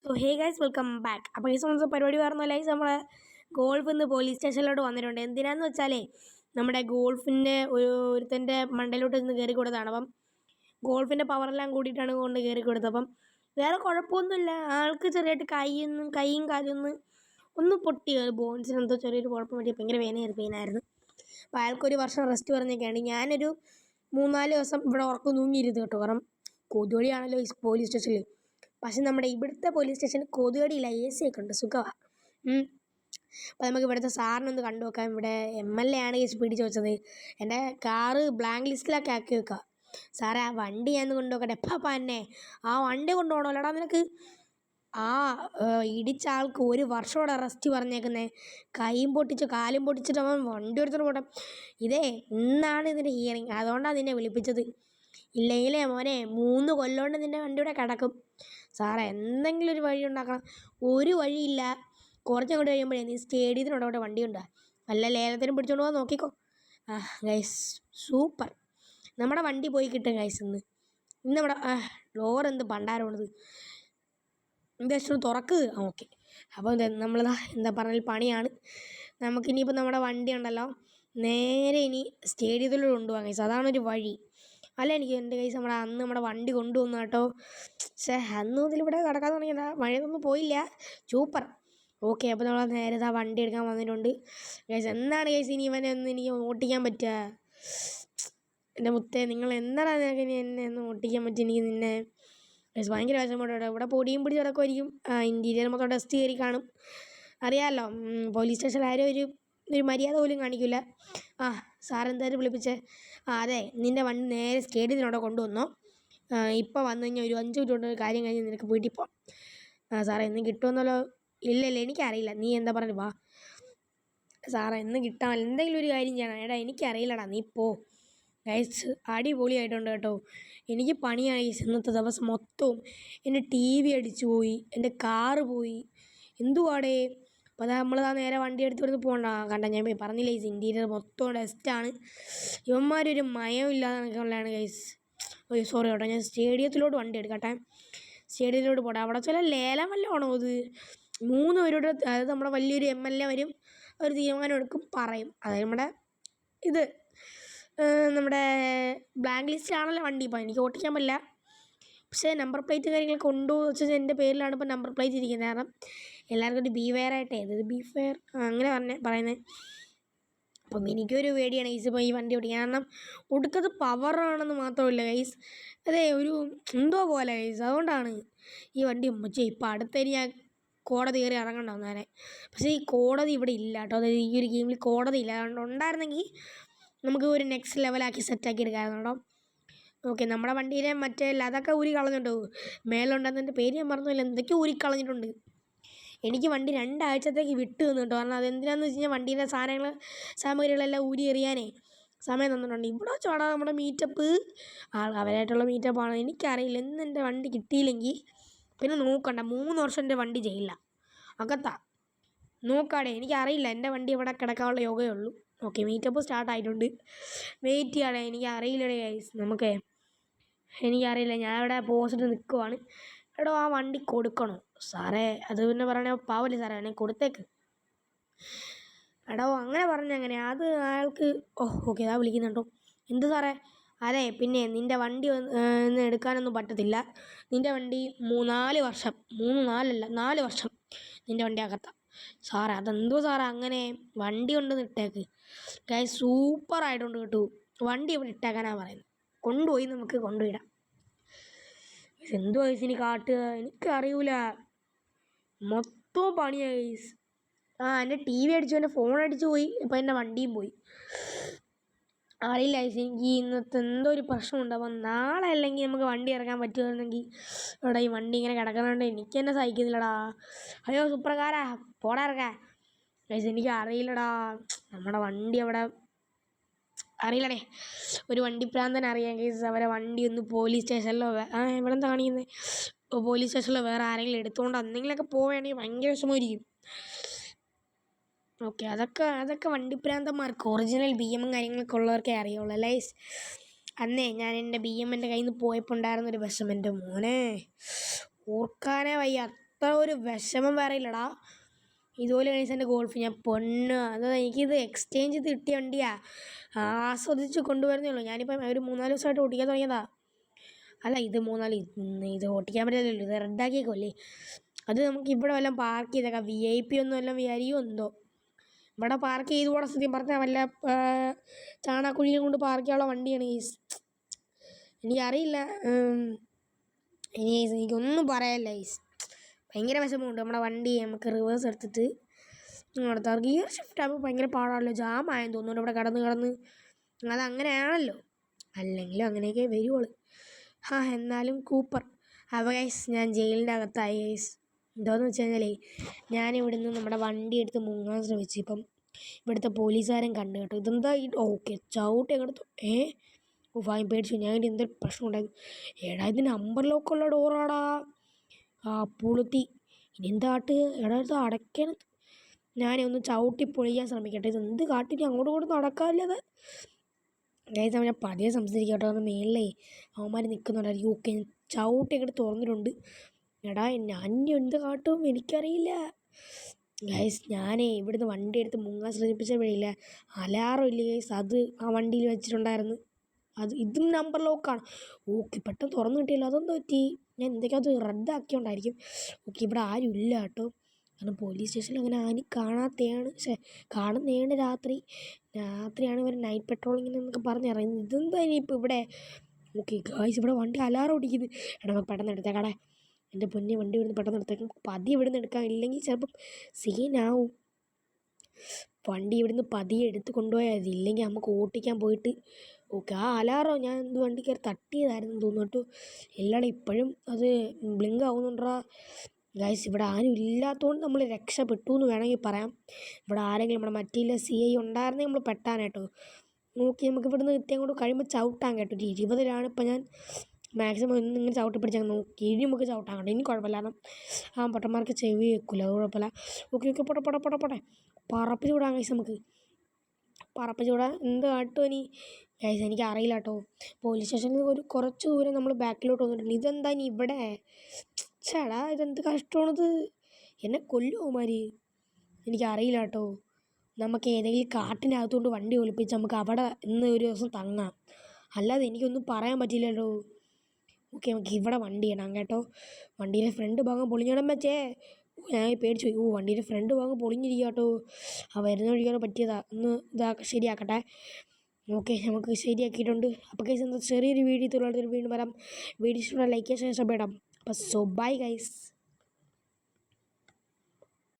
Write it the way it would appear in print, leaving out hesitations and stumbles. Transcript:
So hey guys welcome back. അപ്പോൾ ഈ സമയത്ത് പരിപാടി പറഞ്ഞ ലൈസ് നമ്മളെ ഗോൾഫ് ഇന്ന് പോലീസ് സ്റ്റേഷനിലോട്ട് വന്നിട്ടുണ്ട്. എന്തിനാന്ന് വെച്ചാലേ നമ്മുടെ ഗോൾഫിൻ്റെ ഒരുത്തൻ്റെ മണ്ടയിലോട്ട് ഇന്ന് കയറി കൊടുത്തതാണ്. അപ്പം ഗോൾഫിൻ്റെ പവറെല്ലാം കൂടിയിട്ടാണ് കൊണ്ട് കയറി കൊടുത്തത്. അപ്പം വേറെ കുഴപ്പമൊന്നുമില്ല. ആൾക്ക് ചെറിയായിട്ട് കൈയും കാലും ഒന്ന് പൊട്ടി, ബോൺസിന് എന്തോ ചെറിയൊരു കുഴപ്പം പറ്റി ഭയങ്കര പെയിനായിരുന്നു. അപ്പോൾ അയാൾക്കൊരു വർഷം റെസ്റ്റ് പറഞ്ഞൊക്കെയാണ്. ഞാനൊരു 3-4 ദിവസം ഇവിടെ ഉറക്കം തൂങ്ങിയിരുന്നു കേട്ടോ. കാരണം കൊതുവടിയാണല്ലോ ഈ പോലീസ് സ്റ്റേഷനിൽ. പക്ഷെ നമ്മുടെ ഇവിടുത്തെ പോലീസ് സ്റ്റേഷനിൽ കൊതുകടിയില്ല, AC ഒക്കെ ഉണ്ട്, സുഖമാണ്. അപ്പോൾ നമുക്ക് ഇവിടുത്തെ സാറിനൊന്ന് കണ്ടു നോക്കാം. ഇവിടെ MLA ആണ് കേസ് പിടിച്ച് വെച്ചത്. എൻ്റെ കാറ് ബ്ലാങ്ക് ലിസ്റ്റിലൊക്കെ ആക്കി വെക്കുക. സാറേ ആ വണ്ടി ഞാൻ കൊണ്ടു നോക്കട്ടെ. എപ്പം തന്നെ ആ വണ്ടി കൊണ്ടുപോകണമല്ലോടാ നിനക്ക്? ആ ഇടിച്ച ആൾക്ക് 1 വർഷമോടെ റെസ്റ്റ് പറഞ്ഞേക്കുന്നത്. കൈയും പൊട്ടിച്ച് കാലും പൊട്ടിച്ചിട്ട് അവൻ വണ്ടി എടുത്തിട്ട് പോട്ടെ. ഇന്നാണ് ഇതിൻ്റെ ഹിയറിങ്, അതുകൊണ്ടാണ് നിന്നെ വിളിപ്പിച്ചത്. ഇല്ലെങ്കിലേ മോനെ 3 കൊല്ലം കൊണ്ട് നിൻ്റെ വണ്ടിയുടെ കിടക്കും. സാറേ എന്തെങ്കിലും ഒരു വഴി ഉണ്ടാക്കണം. ഒരു വഴിയില്ല. കുറച്ചങ്ങോട്ട് കഴിയുമ്പോഴേ നീ സ്റ്റേഡിയത്തിനോടോടെ വണ്ടി ഉണ്ടാ, വല്ല ലേലത്തിനും പിടിച്ചോണ്ട് പോകാൻ നോക്കിക്കോ. ഗൈസ് സൂപ്പർ, നമ്മുടെ വണ്ടി പോയി കിട്ടും ഗൈസ്. ഇന്ന് നമ്മുടെ ഡോർ എന്ത് പണ്ടാരമാണത്, ജസ്റ്റ് തുറക്ക്. ഓക്കെ, അപ്പോൾ നമ്മളിതാ എന്താ പറഞ്ഞാൽ പണിയാണ്. നമുക്കിനിയിപ്പോൾ നമ്മുടെ വണ്ടി ഉണ്ടല്ലോ നേരെ ഇനി സ്റ്റേഡിയത്തിലൂടെ കൊണ്ടുപോകാം ഗൈസ്, അതാണൊരു വഴി. അല്ല എനിക്ക് എൻ്റെ കൈസ് അന്ന് നമ്മുടെ വണ്ടി കൊണ്ടുവന്നു കേട്ടോ. പക്ഷേ അന്ന് മുതൽ ഇവിടെ കിടക്കാതെ തുടങ്ങിയതാ, മഴയൊന്നും പോയില്ല. സൂപ്പർ. ഓക്കെ, അപ്പോൾ നമ്മൾ നേരെ ആ വണ്ടി എടുക്കാൻ വന്നിട്ടുണ്ട് ഗൈസ്. എന്താണ് ഗൈസ് ഇനി ഇവനെ ഒന്ന് എനിക്ക് ഓട്ടിക്കാൻ പറ്റുക? എൻ്റെ മുത്തേ, നിങ്ങൾ എന്താണ് നിനക്ക് ഇനി എന്നെ ഒന്ന് ഓട്ടിക്കാൻ പറ്റുക? എനിക്ക് നിന്നെ ഗൈസ് ഭയങ്കര വിഷമമുണ്ട്. ഇവിടെ പൊടിയും പിടിച്ച് കിടക്കുമായിരിക്കും. ഇൻറ്റീരിയർ മൊത്തം ഡസ്റ്റ് കയറി കാണും, അറിയാമല്ലോ. പോലീസ് സ്റ്റേഷനിൽ ആരും ഒരു മര്യാദ പോലും കാണിക്കില്ല. സാറെന്തായാലും വിളിപ്പിച്ചേ. അതെ, നിൻ്റെ വണ്ടി നേരെ സ്റ്റേഡിയത്തിനോടെ കൊണ്ടുവന്നോ. ഇപ്പോൾ വന്നു കഴിഞ്ഞാൽ ഒരു 5 മിനിറ്റ് കൊണ്ട് കാര്യം കഴിഞ്ഞ് നിനക്ക് വീട്ടിൽ പോകാം. സാറേ ഇന്ന് കിട്ടുമെന്നല്ലോ? ഇല്ല എനിക്കറിയില്ല, നീ എന്താ പറഞ്ഞു വാ. സാറേ ഇന്ന് കിട്ടാമല്ലോ, എന്തെങ്കിലും ഒരു കാര്യം ചെയ്യണം. എടാ എനിക്കറിയില്ലടാ, നീ പോ. ഗൈസ് അടിപൊളിയായിട്ടുണ്ട് കേട്ടോ. എനിക്ക് പണിയായി ഇന്നത്തെ ദിവസം മൊത്തവും. എൻ്റെ TV അടിച്ചു പോയി, എൻ്റെ കാറ് പോയി, എന്തുവാടേ. അപ്പോൾ നമ്മളതാ നേരെ വണ്ടി എടുത്ത് പോകണ്ട. കണ്ട ഞാൻ പറഞ്ഞില്ലേ ഗൈസ്, ഇൻറ്റീരിയർ മൊത്തം ഡസ്റ്റാണ്. ഇവന്മാരൊരു മയമില്ലാതെ ഗൈസ്. സോറി കേട്ടോ, ഞാൻ സ്റ്റേഡിയത്തിലോട്ട് വണ്ടി എടുക്കട്ടെ. സ്റ്റേഡിയത്തിലോട്ട് പോട്ടെ. അവിടെ ചില ലേലം വല്ലതും ആണോ ഇത്? 3 പേരോട്, അതായത് നമ്മുടെ വലിയൊരു MLA വരും, ഒരു തീരുമാനം എടുക്കും, പറയും. അതായത് നമ്മുടെ ബ്ലാങ്ക് ലിസ്റ്റിലാണല്ലോ വണ്ടി. ഇപ്പോൾ എനിക്ക് ഓട്ടിക്കാൻ പറ്റില്ല. പക്ഷേ നമ്പർ പ്ലേറ്റ് കാര്യങ്ങളൊക്കെ ഉണ്ടോ എന്ന് വെച്ചാൽ എൻ്റെ പേരിലാണ് ഇപ്പോൾ നമ്പർ പ്ലേറ്റ് ഇരിക്കുന്നത്. കാരണം എല്ലാവർക്കും ഒരു ബീവെയർ ആയിട്ടേ, അതായത് ബീഫെയർ അങ്ങനെ പറയുന്നത്. അപ്പം എനിക്കൊരു പേടിയാണ് ഗൈസ് ഇപ്പോൾ ഈ വണ്ടി ഓടിക്കാൻ. കാരണം ഒടുക്കത് പവറാണെന്ന് മാത്രമല്ല ഗൈസ്, ഒരു എന്തോ പോലെ ഗൈസ്. അതുകൊണ്ടാണ് ഈ വണ്ടി ഇപ്പം അടുത്തതിന് ഞാൻ കോടതി കയറി ഇറങ്ങണ്ട വന്നേനെ. പക്ഷേ ഈ കോടതി ഇവിടെ ഇല്ല കേട്ടോ. അതായത് ഈ ഒരു ഗെയിമിൽ കോടതി ഇല്ല. അതുകൊണ്ട് ഉണ്ടായിരുന്നെങ്കിൽ നമുക്ക് ഒരു നെക്സ്റ്റ് ലെവലാക്കി സെറ്റാക്കി എടുക്കാമായിരുന്നു കേട്ടോ. ഓക്കെ, നമ്മുടെ വണ്ടിയിലെ അതൊക്കെ ഊരി കളഞ്ഞിട്ടോ. മേലുണ്ടെന്നതിൻ്റെ പേര് ഞാൻ പറഞ്ഞില്ല, എന്തൊക്കെയോ ഊരി കളഞ്ഞിട്ടുണ്ട്. എനിക്ക് വണ്ടി 2 ആഴ്ചത്തേക്ക് വിട്ട് തന്നു കേട്ടോ. കാരണം അതെന്തിനാന്ന് വെച്ച് കഴിഞ്ഞാൽ വണ്ടീൻ്റെ സാമഗ്രികളെല്ലാം ഊരി എറിയാനേ സമയം തന്നിട്ടുണ്ട്. ഇവിടെ വെച്ചോടാ നമ്മുടെ മീറ്റപ്പ്, അവരായിട്ടുള്ള മീറ്റപ്പാണ്. എനിക്കറിയില്ല, ഇന്ന് എൻ്റെ വണ്ടി കിട്ടിയില്ലെങ്കിൽ പിന്നെ നോക്കണ്ട, 3 വർഷം എൻ്റെ വണ്ടി ചെയ്യില്ല, അകത്താ. നോക്കാടേ, എനിക്കറിയില്ല, എൻ്റെ വണ്ടി ഇവിടെ കിടക്കാനുള്ള യോഗയേ ഉള്ളൂ. ഓക്കെ, മീറ്റപ്പ് സ്റ്റാർട്ടായിട്ടുണ്ട്. വെയിറ്റ് ചെയ്യാടേ. എനിക്കറിയില്ലടേ ഗൈസ്, എനിക്കറിയില്ല. ഞാൻ ഇവിടെ പോസ്റ്റ് നിൽക്കുവാണ്. എടോ ആ വണ്ടി കൊടുക്കണോ സാറേ? അത് പിന്നെ പറയണേ പാവല്ലേ സാറേ, എന്നെ കൊടുത്തേക്ക്. എടോ അങ്ങനെ പറഞ്ഞങ്ങനെ അത് അയാൾക്ക്. ഓക്കെ, അതാ വിളിക്കുന്നുണ്ടോ. എന്ത് സാറേ? അതെ, പിന്നെ നിൻ്റെ വണ്ടി ഒന്ന് എടുക്കാനൊന്നും പറ്റത്തില്ല. നിൻ്റെ വണ്ടി 4 വർഷം, 4 വർഷം നിൻ്റെ വണ്ടി അകത്താം. സാറേ അതെന്തോ സാറേ അങ്ങനെ? വണ്ടി കൊണ്ടുവന്ന് ഇട്ടേക്ക്. ഗൈസ് സൂപ്പറായിട്ടുണ്ട് കേട്ടോ. വണ്ടി ഇവിടെ ഇട്ടേക്കാനാണ് പറയുന്നത്. കൊണ്ടുപോയി നമുക്ക് കൊണ്ടുപോയിടാം. എന്തോ ഗൈസ് ഇനി കാട്ടുക, എനിക്കറിയൂല. മൊത്തം പണിയാണ് ഗൈസ്. എൻ്റെ TV അടിച്ചു, എൻ്റെ ഫോൺ അടിച്ചു പോയി, ഇപ്പം എൻ്റെ വണ്ടിയും പോയി. അറിയില്ല ഗൈസ്, എനിക്ക് ഇന്നത്തെ എന്തോ ഒരു പ്രശ്നമുണ്ട്. അപ്പം നാളെ അല്ലെങ്കിൽ നമുക്ക് വണ്ടി ഇറക്കാൻ പറ്റുമായിരുന്നെങ്കിൽ. ഇവിടെ ഈ വണ്ടി ഇങ്ങനെ കിടക്കുന്നുണ്ട്, എനിക്ക് തന്നെ സഹിക്കുന്നില്ലടാ. അയ്യോ സുപ്രകാരാ, പോടാ ഇറക്കാൻ. ഗൈസ് എനിക്ക് അറിയില്ലടാ, നമ്മുടെ വണ്ടി അവിടെ അറിയില്ലടേ. ഒരു വണ്ടിപ്രാന്തൻ അറിയാം ഗൈസ്. അവരെ വണ്ടി ഒന്ന് പോലീസ് സ്റ്റേഷനിലോ ഇവിടെ എന്താ കാണിക്കുന്നത്, പോലീസ് സ്റ്റേഷനിലോ വേറെ ആരെങ്കിലും എടുത്തുകൊണ്ട് എന്തെങ്കിലുമൊക്കെ പോവുകയാണെങ്കിൽ ഭയങ്കര വിഷമമായിരിക്കും. ഓക്കെ, അതൊക്കെ വണ്ടിപ്രാന്തന്മാർക്ക്, ഒറിജിനൽ BM കാര്യങ്ങളൊക്കെ ഉള്ളവർക്കേ അറിയുള്ളൂ അല്ലേ. അന്നേ ഞാൻ എൻ്റെ BM എൻ്റെ കയ്യിൽ നിന്ന് പോയപ്പോൾ ഉണ്ടായിരുന്നൊരു വിഷമം എൻ്റെ മോനെ ഓർക്കാനേ വയ്യ. അത്ര ഒരു വിഷമം വേറെ ഇല്ലടാ. ഇതുപോലെ കഴിച്ച എൻ്റെ ഗോൾഫ് ഞാൻ പൊണ്ണ്. അത് എനിക്കിത് എക്സ്ചേഞ്ച് ചെയ്ത് കിട്ടിയ വണ്ടിയാ. ആസ്വദിച്ച് കൊണ്ടുവരുന്നേ ഉള്ളൂ. ഞാനിപ്പം ഒരു 3-4 ദിവസമായിട്ട് ഓടിക്കാൻ തുടങ്ങിയതാ. അല്ല ഇത് ഓടിക്കാൻ പറ്റില്ലല്ലോ, ഇത് റദ്ദാക്കിയേക്കല്ലേ. അത് നമുക്ക് ഇവിടെ വല്ലതും പാർക്ക് ചെയ്തേക്കാം. VIP ഒന്നും വല്ലതും വിചാരിയോ എന്തോ. ഇവിടെ പാർക്ക് ചെയ്ത് കൂടെ സത്യം പറഞ്ഞാൽ വല്ല ചാണാക്കുഴിയും കൊണ്ട് പാർക്ക് ചെയ്യാനുള്ള വണ്ടിയാണ് ഗൈസ്. എനിക്കറിയില്ല. എനിക്കൊന്നും പറയാനില്ല ഗൈസ്. ഭയങ്കര വിഷമമുണ്ട്. നമ്മുടെ വണ്ടി നമുക്ക് റിവേഴ്സ് എടുത്തിട്ട് അടുത്ത ഗിയർ ഷിഫ്റ്റ് ആകുമ്പോൾ ഭയങ്കര പാടാണല്ലോ. ജാമായെന്ന് തോന്നുന്നു ഇവിടെ കടന്ന്. അതങ്ങനെയാണല്ലോ, അല്ലെങ്കിലും അങ്ങനെയൊക്കെ വരുവുള്ളൂ. എന്നാലും കൂപ്പർ. അപ്പോൾ ഗൈസ് ഞാൻ ജയിലിൻ്റെ അകത്തായി ഗൈസ്. എന്താണെന്ന് വെച്ച് കഴിഞ്ഞാലേ ഞാനിവിടുന്ന് നമ്മുടെ വണ്ടി എടുത്ത് മുങ്ങാൻ ശ്രമിച്ചു. ഇപ്പം ഇവിടുത്തെ പോലീസുകാരൻ കണ്ടു കേട്ടോ. ഇതെന്താ ഓക്കെ ചവിട്ടി അങ്ങോട്ട് ഫൈൻ പേടിച്ചു. ഞാൻ എന്തൊരു പ്രശ്നം ഉണ്ടായിരുന്നു. ഇത് നമ്പർ ലോക്കുള്ള ഡോറാടാ. പുളുത്തി. ഇനി എന്താട്ട് ഇത് അടയ്ക്കണം. ഞാനൊന്ന് ചവിട്ടി പൊളിക്കാൻ ശ്രമിക്കട്ടെ. ഇതെന്ത് കാട്ടിട്ട് അങ്ങോട്ടും നടക്കാമല്ലത്. അതായത് അവനെ പതിയെ സംസാരിക്കട്ടോ. അവൻ്റെ മേളിലേ അവന്മാർ നിൽക്കുന്നുണ്ടായിരിക്കും. ഓക്കെ ഞാൻ ചവിട്ടി അങ്ങോട്ട് തുറന്നിട്ടുണ്ട്. എടാ ഞാൻ എന്ത് കാട്ടും എനിക്കറിയില്ല ഗൈസ്. ഞാനേ ഇവിടുന്ന് വണ്ടി എടുത്ത് മുങ്ങാൻ ശ്രമിപ്പിച്ച വഴിയില്ല, അലാറം ഇല്ല ഗൈസ്, അത് ആ വണ്ടിയിൽ വെച്ചിട്ടുണ്ടായിരുന്നു. ഇതും നമ്പർ ലോക്കാണ്. ഓക്കെ പെട്ടെന്ന് തുറന്നു കിട്ടിയല്ലോ. അതെന്താ പറ്റി? ഞാൻ എന്തൊക്കെയോ അത് റദ്ദാക്കിയോണ്ടായിരിക്കും. ഓക്കെ ഇവിടെ ആരും ഇല്ല കേട്ടോ. കാരണം പോലീസ് സ്റ്റേഷനിൽ അങ്ങനെ ആരും കാണുന്നതാണ്. രാത്രിയാണ് ഇവർ നൈറ്റ് പെട്രോളിങ്ങിന് എന്നൊക്കെ പറഞ്ഞിറങ്ങുന്നത്. ഇതെന്താ ഇനിയിപ്പോൾ ഇവിടെ? ഓക്കെ ഗൈസ് ഇവിടെ വണ്ടി അലാറം ഓടിക്കുന്നത്. എടാ പെട്ടെന്ന് എടുത്തേക്കാടെ. എൻ്റെ പൊന്നി വണ്ടി ഇവിടുന്ന് പെട്ടെന്ന് എടുത്തേക്കും. പതിയെ ഇവിടുന്ന് എടുക്കാം, ഇല്ലെങ്കിൽ ചിലപ്പം സീനാവും. വണ്ടി ഇവിടുന്ന് പതിയെ എടുത്ത് കൊണ്ടുപോയാൽ ഇല്ലെങ്കിൽ നമുക്ക് ഓട്ടിക്കാൻ പോയിട്ട്. ഓക്കെ ആ അലാറോ ഞാൻ വണ്ടി കയറി തട്ടിയതായിരുന്നു തോന്നുന്നു കേട്ടോ. എല്ലാവരും ഇപ്പോഴും അത് ബ്ലിങ്ക് ആവുന്നുണ്ടാ ഗൈസ്. ഇവിടെ ആരും ഇല്ലാത്തതുകൊണ്ട് നമ്മൾ രക്ഷപ്പെട്ടു എന്ന് വേണമെങ്കിൽ പറയാം. ഇവിടെ ആരെങ്കിലും നമ്മുടെ മറ്റേ CI ഉണ്ടായിരുന്നെങ്കിൽ നമ്മൾ പെട്ടാനായിട്ടോ. നോക്കി നമുക്ക് ഇവിടുന്ന് എത്തി അങ്ങോട്ട് കഴിയുമ്പോൾ ചവിട്ടാൻ കേട്ടോ. 20-ലാണ് ഇപ്പം ഞാൻ മാക്സിമം ഇങ്ങനെ ചവിട്ടി പിടിച്ചാൽ നോക്കി. ഇനി നമുക്ക് ചവിട്ടാൻ കേട്ടോ. ഇനി കുഴപ്പമില്ല, കാരണം പൊട്ടന്മാർക്ക് ചെവി വെക്കില്ല, അത് കുഴപ്പമില്ല. ഓക്കെ പോട്ടെ പറപ്പിച്ച് വിടാം ഗൈസ്. നമുക്ക് പറപ്പിച്ച് വിടാം. എന്ത് കാട്ടും ഇനി ഗൈസ് എനിക്ക് അറിയില്ല കേട്ടോ. പോലീസ് സ്റ്റേഷനിൽ കുറച്ച് ദൂരം നമ്മൾ ബാക്കിലോട്ട് വന്നിട്ടുണ്ട്. ഇതെന്താ ഇനി ഇവിടെ? ചേടാ ഇതെന്ത് കഷ്ടമാണത്. എന്നെ കൊല്ലുമോ മാര്? എനിക്കറിയില്ല കേട്ടോ. നമുക്ക് ഏതെങ്കിലും കാട്ടിനകത്തുകൊണ്ട് വണ്ടി ഒളിപ്പിച്ച് നമുക്ക് അവിടെ ഇന്ന് ഒരു ദിവസം തങ്ങാം. അല്ലാതെ എനിക്കൊന്നും പറയാൻ പറ്റില്ലല്ലോ. ഓക്കെ നമുക്ക് ഇവിടെ വണ്ടി ഇടാം കേട്ടോ. വണ്ടിയുടെ ഫ്രണ്ട് ഭാഗം പൊളിഞ്ഞിടാൻ പറ്റേ. ഞാൻ പേടിച്ചു പോയി. വണ്ടിയുടെ ഫ്രണ്ട് ഭാഗം പൊളിഞ്ഞിരിക്കുക കേട്ടോ. വരുന്ന വഴിയാണ് പറ്റിയതാ. ഒന്ന് ശരിയാക്കട്ടെ. ഓക്കെ നമുക്ക് ശരിയാക്കിയിട്ടുണ്ട്. അപ്പോൾ ഗൈസ് എന്താ ചെറിയൊരു വീഡിയോ വീണ്ടും വരാം. വീഡിയോ ഇഷ്ടമുള്ള ലൈക്ക് ചെയ്യാൻ ശേഷം ഇടാം. അപ്പോൾ ബൈ ഗൈസ്.